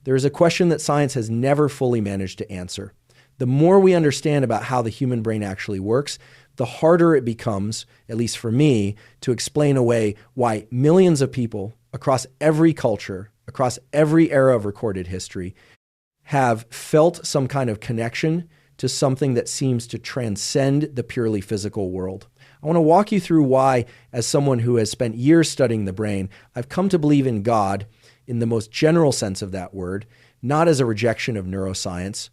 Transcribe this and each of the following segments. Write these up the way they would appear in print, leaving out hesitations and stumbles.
There is a question that science has never fully managed to answer. The more we understand about how the human brain actually works, the harder it becomes, at least for me, to explain away why millions of people across every culture, across every era of recorded history, have felt some kind of connection to something that seems to transcend the purely physical world. I want to walk you through why, as someone who has spent years studying the brain, I've come to believe in God in the most general sense of that word, not as a rejection of neuroscience,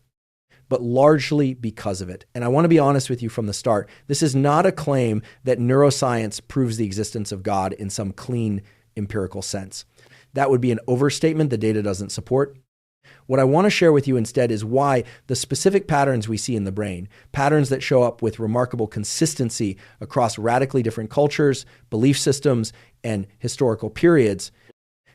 but largely because of it. And I want to be honest with you from the start. This is not a claim that neuroscience proves the existence of God in some clean empirical sense. That would be an overstatement the data doesn't support. What I want to share with you instead is why the specific patterns we see in the brain, patterns that show up with remarkable consistency across radically different cultures, belief systems, and historical periods,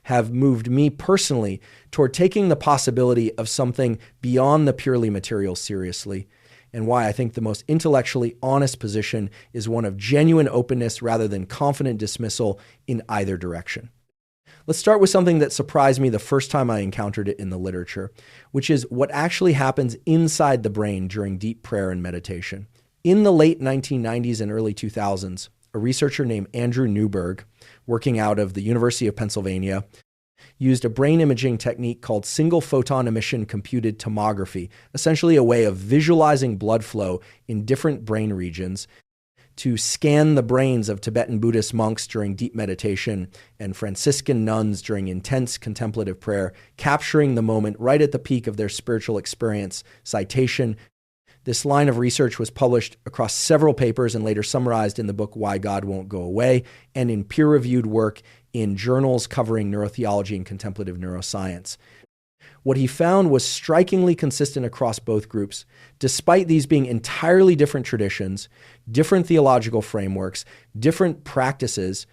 have moved me personally toward taking the possibility of something beyond the purely material seriously, and why I think the most intellectually honest position is one of genuine openness rather than confident dismissal in either direction. Let's start with something that surprised me the first time I encountered it in the literature, which is what actually happens inside the brain during deep prayer and meditation. In the late 1990s and early 2000s, a researcher named Andrew Newberg, working out of the University of Pennsylvania, used a brain imaging technique called single photon emission computed tomography, essentially a way of visualizing blood flow in different brain regions, to scan the brains of Tibetan Buddhist monks during deep meditation and Franciscan nuns during intense contemplative prayer, capturing the moment right at the peak of their spiritual experience. Citation: this line of research was published across several papers and later summarized in the book Why God Won't Go Away, and in peer-reviewed work in journals covering neurotheology and contemplative neuroscience. What he found was strikingly consistent across both groups. Despite these being entirely different traditions, different theological frameworks, different practices,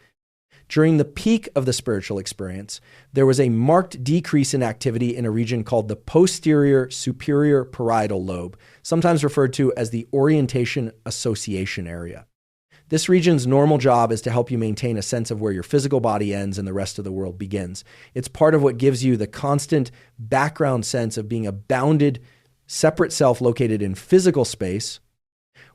during the peak of the spiritual experience, there was a marked decrease in activity in a region called the posterior superior parietal lobe, sometimes referred to as the orientation association area. This region's normal job is to help you maintain a sense of where your physical body ends and the rest of the world begins. It's part of what gives you the constant background sense of being a bounded, separate self located in physical space.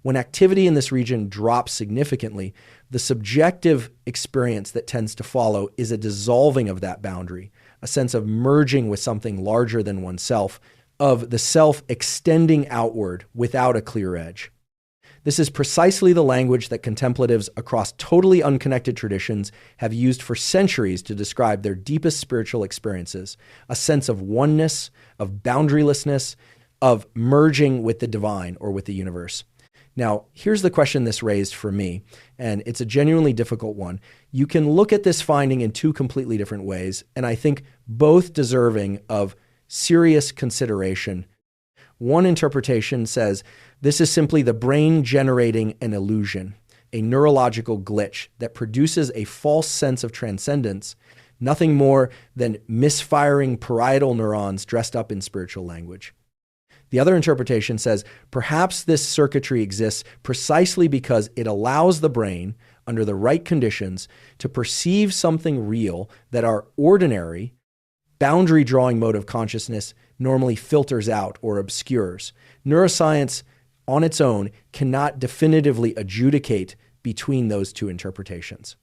When activity in this region drops significantly, the subjective experience that tends to follow is a dissolving of that boundary, a sense of merging with something larger than oneself, of the self extending outward without a clear edge. This is precisely the language that contemplatives across totally unconnected traditions have used for centuries to describe their deepest spiritual experiences, a sense of oneness, of boundarylessness, of merging with the divine or with the universe. Now, here's the question this raised for me, and it's a genuinely difficult one. You can look at this finding in two completely different ways, and I think both deserving of serious consideration. One interpretation says this is simply the brain generating an illusion, a neurological glitch that produces a false sense of transcendence, nothing more than misfiring parietal neurons dressed up in spiritual language. The other interpretation says perhaps this circuitry exists precisely because it allows the brain, under the right conditions, to perceive something real that our ordinary, boundary-drawing mode of consciousness normally filters out or obscures. Neuroscience on its own cannot definitively adjudicate between those two interpretations.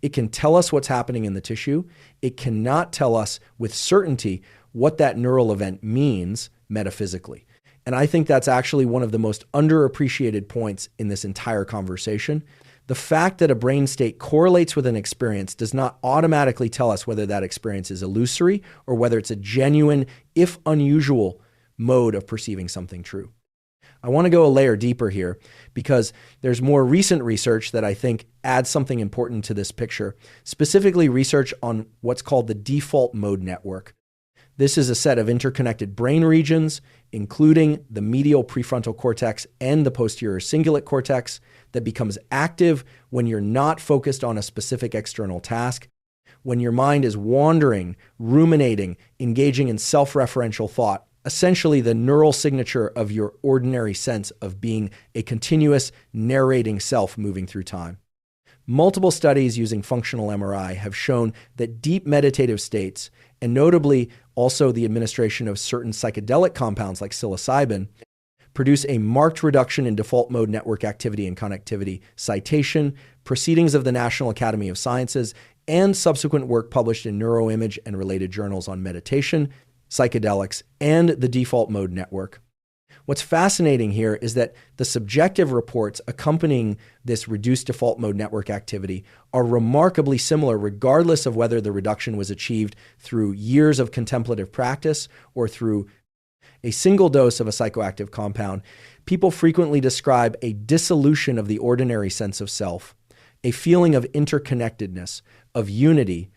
It can tell us what's happening in the tissue. It cannot tell us with certainty what that neural event means metaphysically. And I think that's actually one of the most underappreciated points in this entire conversation. The fact that a brain state correlates with an experience does not automatically tell us whether that experience is illusory or whether it's a genuine, if unusual, mode of perceiving something true. I want to go a layer deeper here because there's more recent research that I think adds something important to this picture, specifically research on what's called the default mode network. This is a set of interconnected brain regions, including the medial prefrontal cortex and the posterior cingulate cortex, that becomes active when you're not focused on a specific external task, when your mind is wandering, ruminating, engaging in self-referential thought, essentially the neural signature of your ordinary sense of being a continuous narrating self moving through time. Multiple studies using functional MRI have shown that deep meditative states, and notably also the administration of certain psychedelic compounds like psilocybin, produce a marked reduction in default mode network activity and connectivity. Citation, Proceedings of the National Academy of Sciences, and subsequent work published in Neuroimage and related journals on meditation, psychedelics, and the default mode network. What's fascinating here is that the subjective reports accompanying this reduced default mode network activity are remarkably similar regardless of whether the reduction was achieved through years of contemplative practice or through a single dose of a psychoactive compound. People frequently describe a dissolution of the ordinary sense of self, a feeling of interconnectedness, of unity,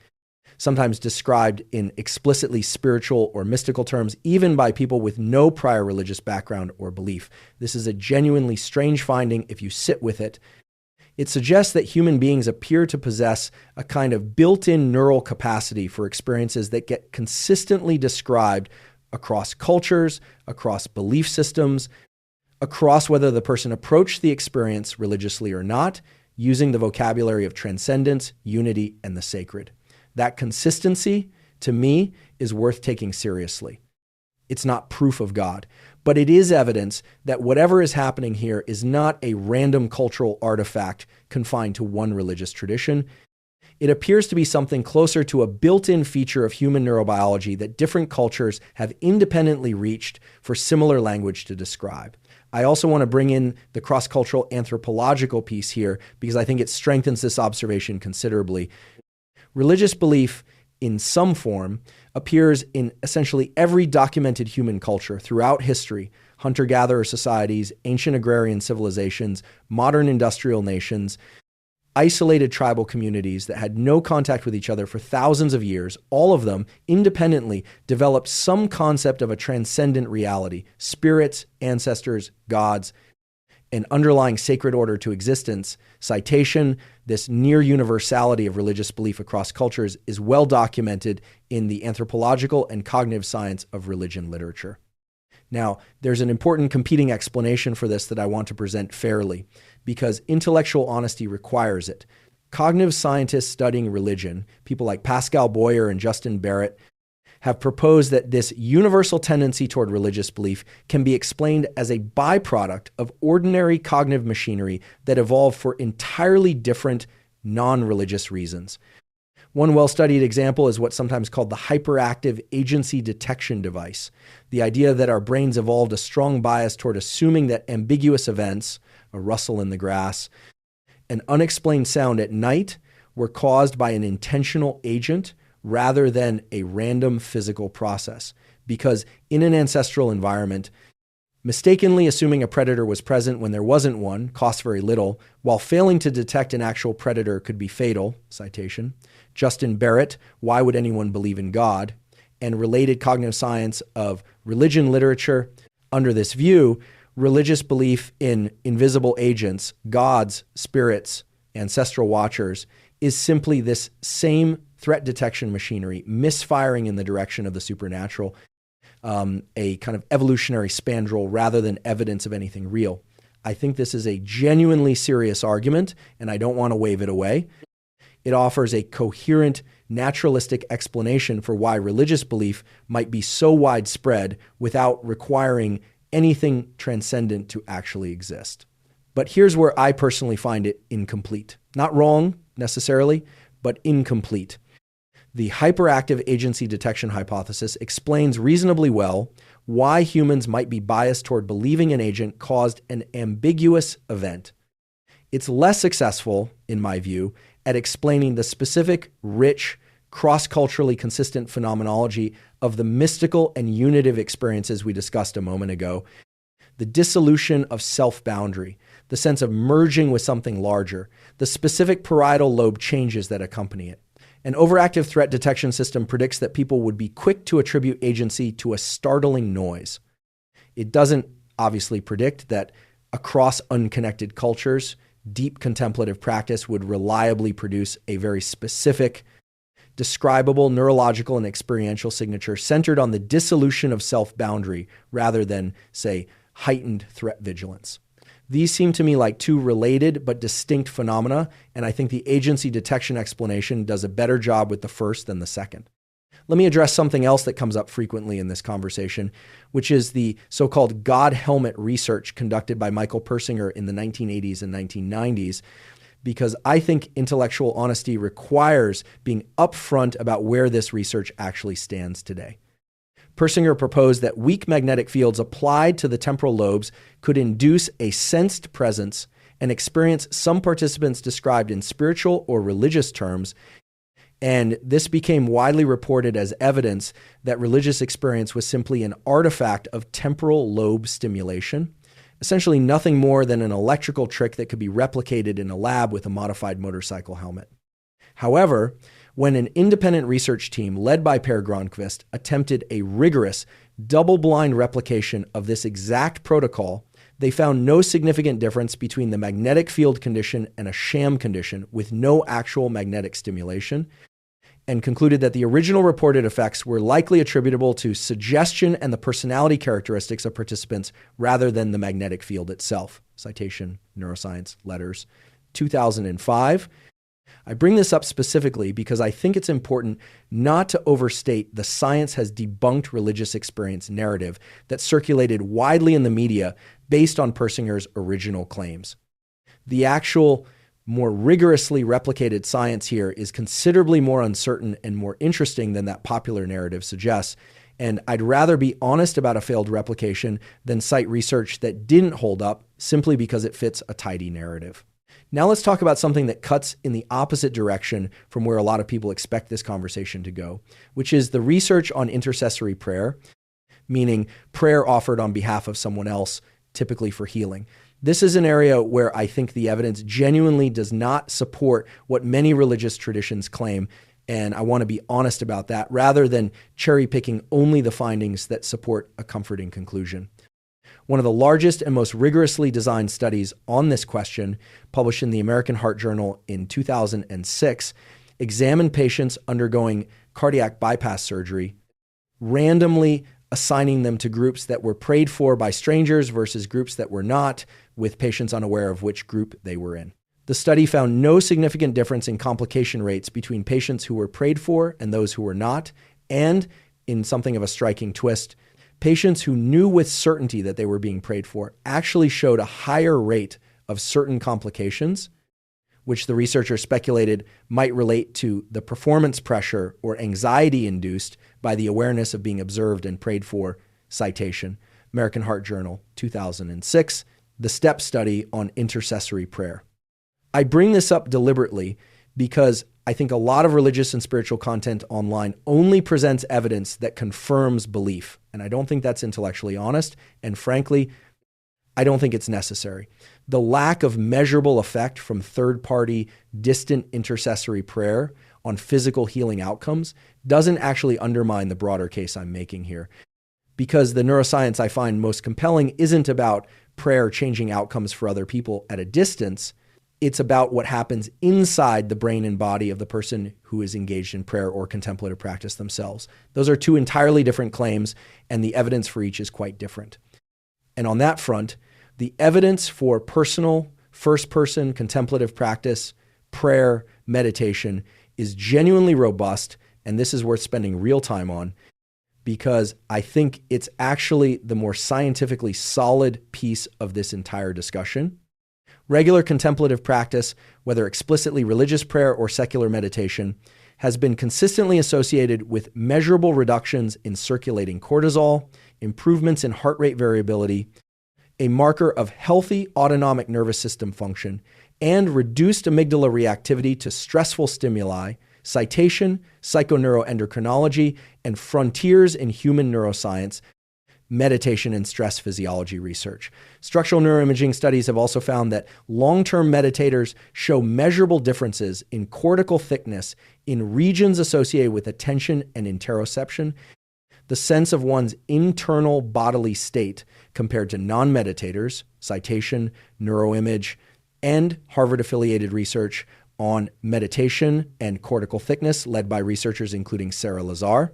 sometimes described in explicitly spiritual or mystical terms, even by people with no prior religious background or belief. This is a genuinely strange finding if you sit with it. It suggests that human beings appear to possess a kind of built-in neural capacity for experiences that get consistently described across cultures, across belief systems, across whether the person approached the experience religiously or not, using the vocabulary of transcendence, unity, and the sacred. That consistency, to me, is worth taking seriously. It's not proof of God, but it is evidence that whatever is happening here is not a random cultural artifact confined to one religious tradition. It appears to be something closer to a built-in feature of human neurobiology that different cultures have independently reached for similar language to describe. I also want to bring in the cross-cultural anthropological piece here because I think it strengthens this observation considerably. Religious belief in some form appears in essentially every documented human culture throughout history: hunter-gatherer societies, ancient agrarian civilizations, modern industrial nations, isolated tribal communities that had no contact with each other for thousands of years. All of them independently developed some concept of a transcendent reality: spirits, ancestors, gods, an underlying sacred order to existence. Citation, this near universality of religious belief across cultures is well documented in the anthropological and cognitive science of religion literature. Now, there's an important competing explanation for this that I want to present fairly, because intellectual honesty requires it. Cognitive scientists studying religion, people like Pascal Boyer and Justin Barrett, have proposed that this universal tendency toward religious belief can be explained as a byproduct of ordinary cognitive machinery that evolved for entirely different non-religious reasons. One well-studied example is what's sometimes called the hyperactive agency detection device. The idea that our brains evolved a strong bias toward assuming that ambiguous events, a rustle in the grass, an unexplained sound at night, were caused by an intentional agent rather than a random physical process. Because in an ancestral environment, mistakenly assuming a predator was present when there wasn't one costs very little, while failing to detect an actual predator could be fatal. Citation, Justin Barrett, Why Would Anyone Believe in God? And related cognitive science of religion literature. Under this view, religious belief in invisible agents, gods, spirits, ancestral watchers, is simply this same threat detection machinery misfiring in the direction of the supernatural, a kind of evolutionary spandrel rather than evidence of anything real. I think this is a genuinely serious argument, and I don't want to wave it away. It offers a coherent, naturalistic explanation for why religious belief might be so widespread without requiring anything transcendent to actually exist. But here's where I personally find it incomplete. Not wrong, necessarily, but incomplete. The hyperactive agency detection hypothesis explains reasonably well why humans might be biased toward believing an agent caused an ambiguous event. It's less successful, in my view, at explaining the specific, rich, cross-culturally consistent phenomenology of the mystical and unitive experiences we discussed a moment ago, the dissolution of self-boundary, the sense of merging with something larger, the specific parietal lobe changes that accompany it. An overactive threat detection system predicts that people would be quick to attribute agency to a startling noise. It doesn't obviously predict that across unconnected cultures, deep contemplative practice would reliably produce a very specific, describable neurological and experiential signature centered on the dissolution of self-boundary rather than, say, heightened threat vigilance. These seem to me like two related but distinct phenomena, and I think the agency detection explanation does a better job with the first than the second. let me address something else that comes up frequently in this conversation, which is the so-called God helmet research conducted by Michael Persinger in the 1980s and 1990s, because I think intellectual honesty requires being upfront about where this research actually stands today. Persinger proposed that weak magnetic fields applied to the temporal lobes could induce a sensed presence, an experience some participants described in spiritual or religious terms, and this became widely reported as evidence that religious experience was simply an artifact of temporal lobe stimulation, essentially nothing more than an electrical trick that could be replicated in a lab with a modified motorcycle helmet. However, when an independent research team led by Per Granqvist attempted a rigorous, double-blind replication of this exact protocol, they found no significant difference between the magnetic field condition and a sham condition with no actual magnetic stimulation, and concluded that the original reported effects were likely attributable to suggestion and the personality characteristics of participants rather than the magnetic field itself. Citation, Neuroscience, Letters, 2005. I bring this up specifically because I think it's important not to overstate the science has debunked religious experience narrative that circulated widely in the media based on Persinger's original claims. The actual, more rigorously replicated science here is considerably more uncertain and more interesting than that popular narrative suggests, and I'd rather be honest about a failed replication than cite research that didn't hold up simply because it fits a tidy narrative. Now let's talk about something that cuts in the opposite direction from where a lot of people expect this conversation to go, which is the research on intercessory prayer, meaning prayer offered on behalf of someone else, typically for healing. This is an area where I think the evidence genuinely does not support what many religious traditions claim, and I want to be honest about that rather than cherry-picking only the findings that support a comforting conclusion. One of the largest and most rigorously designed studies on this question, published in the American Heart Journal in 2006, examined patients undergoing cardiac bypass surgery, randomly assigning them to groups that were prayed for by strangers versus groups that were not, with patients unaware of which group they were in. The study found no significant difference in complication rates between patients who were prayed for and those who were not, and, in something of a striking twist, patients who knew with certainty that they were being prayed for actually showed a higher rate of certain complications, which the researchers speculated might relate to the performance pressure or anxiety induced by the awareness of being observed and prayed for. Citation, American Heart Journal, 2006, the STEP study on intercessory prayer. I bring this up deliberately because I think a lot of religious and spiritual content online only presents evidence that confirms belief, and I don't think that's intellectually honest, and frankly, I don't think it's necessary. The lack of measurable effect from third-party, distant intercessory prayer on physical healing outcomes doesn't actually undermine the broader case I'm making here, because the neuroscience I find most compelling isn't about prayer changing outcomes for other people at a distance. It's about what happens inside the brain and body of the person who is engaged in prayer or contemplative practice themselves. Those are two entirely different claims, and the evidence for each is quite different. And on that front, the evidence for personal, first-person contemplative practice, prayer, meditation is genuinely robust, and this is worth spending real time on because I think it's actually the more scientifically solid piece of this entire discussion. Regular contemplative practice, whether explicitly religious prayer or secular meditation, has been consistently associated with measurable reductions in circulating cortisol, improvements in heart rate variability, a marker of healthy autonomic nervous system function, and reduced amygdala reactivity to stressful stimuli, citation, psychoneuroendocrinology, and frontiers in human neuroscience, meditation and stress physiology research. Structural neuroimaging studies have also found that long-term meditators show measurable differences in cortical thickness in regions associated with attention and interoception, the sense of one's internal bodily state compared to non-meditators, citation, neuroimage, and Harvard-affiliated research on meditation and cortical thickness led by researchers including Sarah Lazar.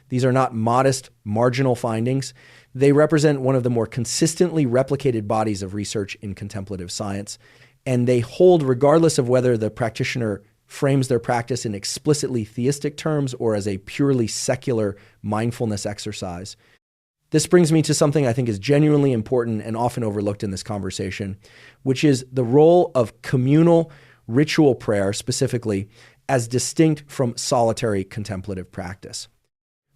These are not modest, marginal findings. They represent one of the more consistently replicated bodies of research in contemplative science, and they hold regardless of whether the practitioner frames their practice in explicitly theistic terms or as a purely secular mindfulness exercise. This brings me to something I think is genuinely important and often overlooked in this conversation, which is the role of communal ritual prayer specifically as distinct from solitary contemplative practice.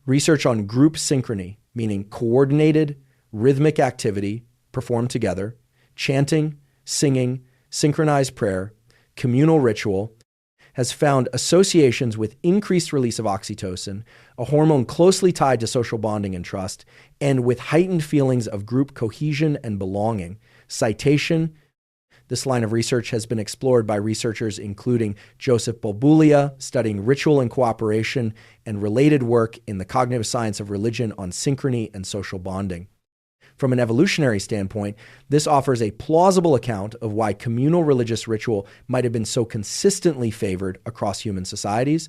Research on group synchrony, meaning coordinated, rhythmic activity performed together, chanting, singing, synchronized prayer, communal ritual, has found associations with increased release of oxytocin, a hormone closely tied to social bonding and trust, and with heightened feelings of group cohesion and belonging. Citation: this line of research has been explored by researchers including Joseph Bulbulia, studying ritual and cooperation, and related work in the cognitive science of religion on synchrony and social bonding. From an evolutionary standpoint, this offers a plausible account of why communal religious ritual might have been so consistently favored across human societies.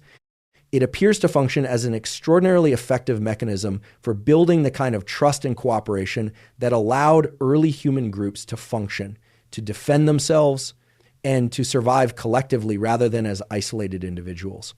It appears to function as an extraordinarily effective mechanism for building the kind of trust and cooperation that allowed early human groups to function, to defend themselves, and to survive collectively rather than as isolated individuals.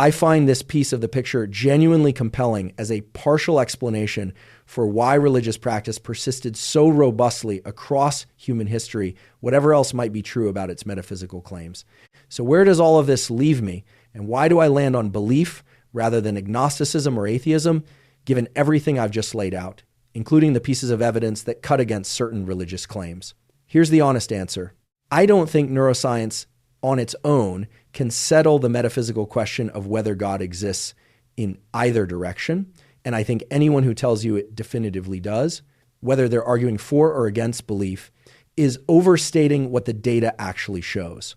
I find this piece of the picture genuinely compelling as a partial explanation for why religious practice persisted so robustly across human history, whatever else might be true about its metaphysical claims. So where does all of this leave me? And why do I land on belief rather than agnosticism or atheism, given everything I've just laid out, including the pieces of evidence that cut against certain religious claims? Here's the honest answer. I don't think neuroscience on its own can settle the metaphysical question of whether God exists in either direction. And I think anyone who tells you it definitively does, whether they're arguing for or against belief, is overstating what the data actually shows.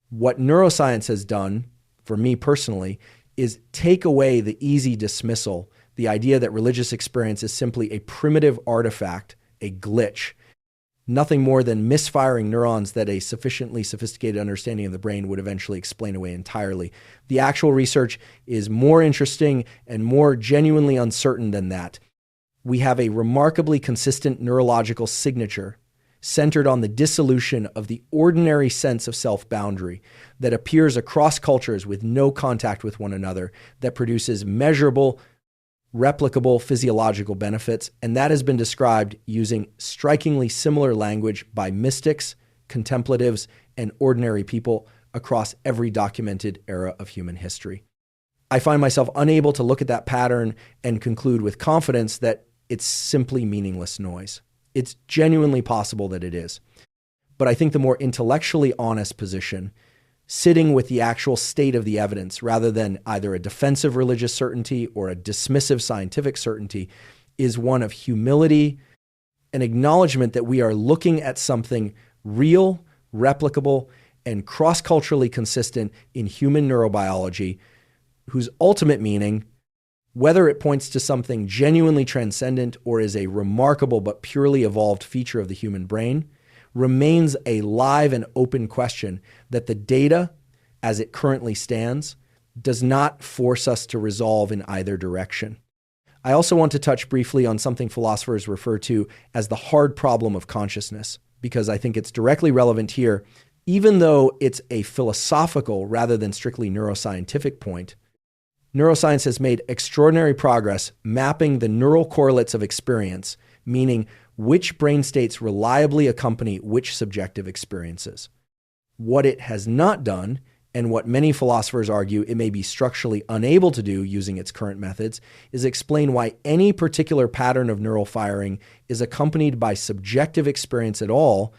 What neuroscience has done, for me personally, is take away the easy dismissal, the idea that religious experience is simply a primitive artifact, a glitch, nothing more than misfiring neurons that a sufficiently sophisticated understanding of the brain would eventually explain away entirely. The actual research is more interesting and more genuinely uncertain than that. We have a remarkably consistent neurological signature centered on the dissolution of the ordinary sense of self-boundary that appears across cultures with no contact with one another, that produces measurable, replicable physiological benefits, and that has been described using strikingly similar language by mystics, contemplatives, and ordinary people across every documented era of human history. I find myself unable to look at that pattern and conclude with confidence that it's simply meaningless noise. It's genuinely possible that it is. But I think the more intellectually honest position, sitting with the actual state of the evidence rather than either a defensive religious certainty or a dismissive scientific certainty, is one of humility, an acknowledgement that we are looking at something real, replicable, and cross-culturally consistent in human neurobiology, whose ultimate meaning, whether it points to something genuinely transcendent or is a remarkable but purely evolved feature of the human brain, remains a live and open question that the data, as it currently stands, does not force us to resolve in either direction. I also want to touch briefly on something philosophers refer to as the hard problem of consciousness, because I think it's directly relevant here, even though it's a philosophical rather than strictly neuroscientific point. Neuroscience has made extraordinary progress mapping the neural correlates of experience, meaning which brain states reliably accompany which subjective experiences. What it has not done, and what many philosophers argue it may be structurally unable to do using its current methods, is explain why any particular pattern of neural firing is accompanied by subjective experience at all,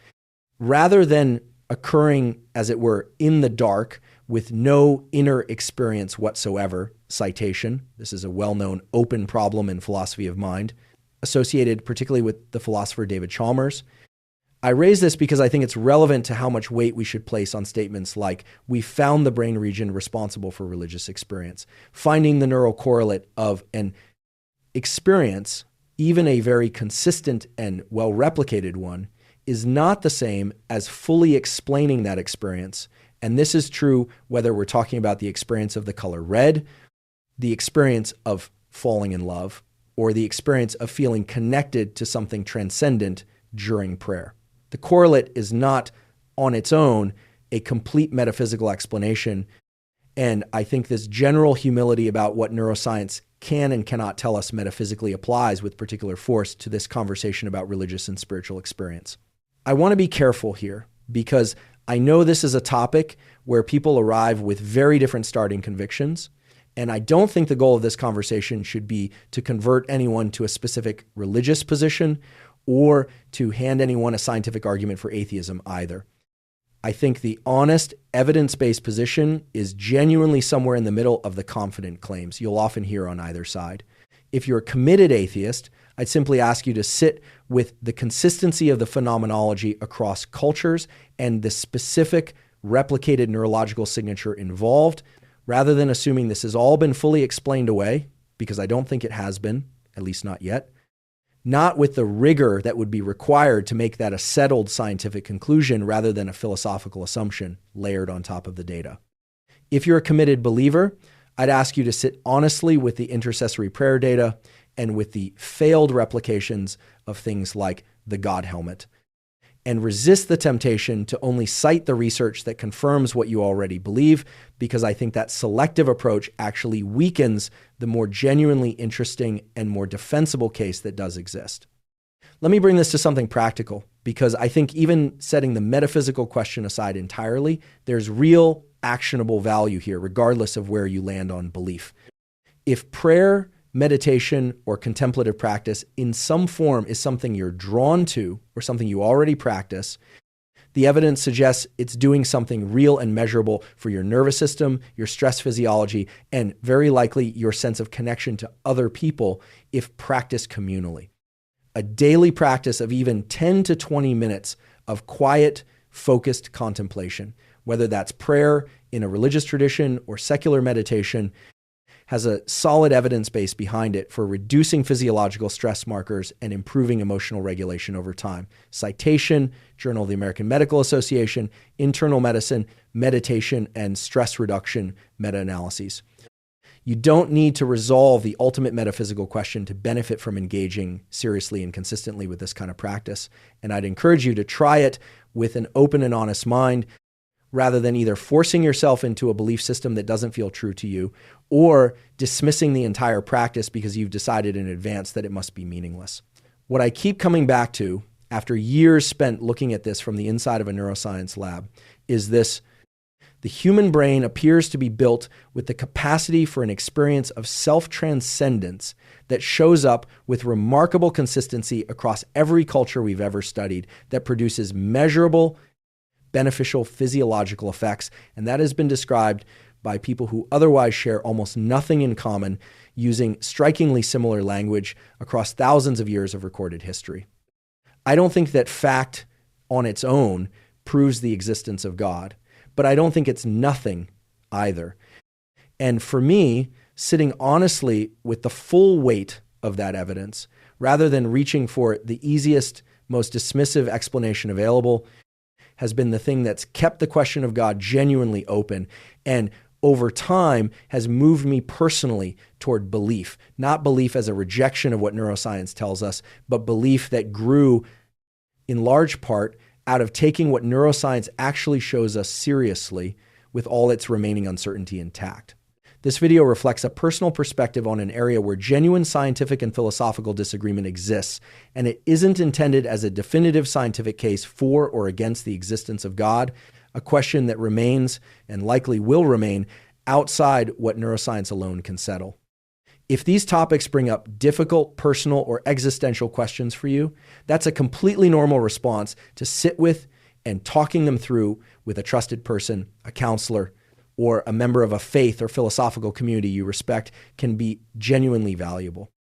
rather than occurring, as it were, in the dark with no inner experience whatsoever. Citation: this is a well-known open problem in philosophy of mind, associated particularly with the philosopher David Chalmers. I raise this because I think it's relevant to how much weight we should place on statements like, we found the brain region responsible for religious experience. Finding the neural correlate of an experience, even a very consistent and well-replicated one, is not the same as fully explaining that experience. And this is true whether we're talking about the experience of the color red, the experience of falling in love, or the experience of feeling connected to something transcendent during prayer. The correlate is not on its own a complete metaphysical explanation. And I think this general humility about what neuroscience can and cannot tell us metaphysically applies with particular force to this conversation about religious and spiritual experience. I want to be careful here because I know this is a topic where people arrive with very different starting convictions. And I don't think the goal of this conversation should be to convert anyone to a specific religious position or to hand anyone a scientific argument for atheism either. I think the honest, evidence-based position is genuinely somewhere in the middle of the confident claims you'll often hear on either side. If you're a committed atheist, I'd simply ask you to sit with the consistency of the phenomenology across cultures and the specific replicated neurological signature involved, rather than assuming this has all been fully explained away, because I don't think it has been, at least not yet. Not with the rigor that would be required to make that a settled scientific conclusion rather than a philosophical assumption layered on top of the data. If you're a committed believer, I'd ask you to sit honestly with the intercessory prayer data and with the failed replications of things like the God helmet, and resist the temptation to only cite the research that confirms what you already believe, because I think that selective approach actually weakens the more genuinely interesting and more defensible case that does exist. Let me bring this to something practical, because I think even setting the metaphysical question aside entirely, there's real actionable value here, regardless of where you land on belief. If prayer, meditation, or contemplative practice in some form is something you're drawn to or something you already practice, the evidence suggests it's doing something real and measurable for your nervous system, your stress physiology, and very likely your sense of connection to other people if practiced communally. A daily practice of even 10 to 20 minutes of quiet, focused contemplation, whether that's prayer in a religious tradition or secular meditation, has a solid evidence base behind it for reducing physiological stress markers and improving emotional regulation over time. Citation, Journal of the American Medical Association, Internal Medicine, Meditation, and Stress Reduction meta-analyses. You don't need to resolve the ultimate metaphysical question to benefit from engaging seriously and consistently with this kind of practice. And I'd encourage you to try it with an open and honest mind, rather than either forcing yourself into a belief system that doesn't feel true to you or dismissing the entire practice because you've decided in advance that it must be meaningless. What I keep coming back to after years spent looking at this from the inside of a neuroscience lab is this: the human brain appears to be built with the capacity for an experience of self-transcendence that shows up with remarkable consistency across every culture we've ever studied, that produces measurable, beneficial physiological effects, and that has been described by people who otherwise share almost nothing in common, using strikingly similar language across thousands of years of recorded history. I don't think that fact on its own proves the existence of God, but I don't think it's nothing either. And for me, sitting honestly with the full weight of that evidence, rather than reaching for the easiest, most dismissive explanation available, has been the thing that's kept the question of God genuinely open, and over time has moved me personally toward belief. Not belief as a rejection of what neuroscience tells us, but belief that grew in large part out of taking what neuroscience actually shows us seriously with all its remaining uncertainty intact. This video reflects a personal perspective on an area where genuine scientific and philosophical disagreement exists, and it isn't intended as a definitive scientific case for or against the existence of God, a question that remains and likely will remain outside what neuroscience alone can settle. If these topics bring up difficult personal or existential questions for you, that's a completely normal response to sit with and talking them through with a trusted person, a counselor, or a member of a faith or philosophical community you respect can be genuinely valuable.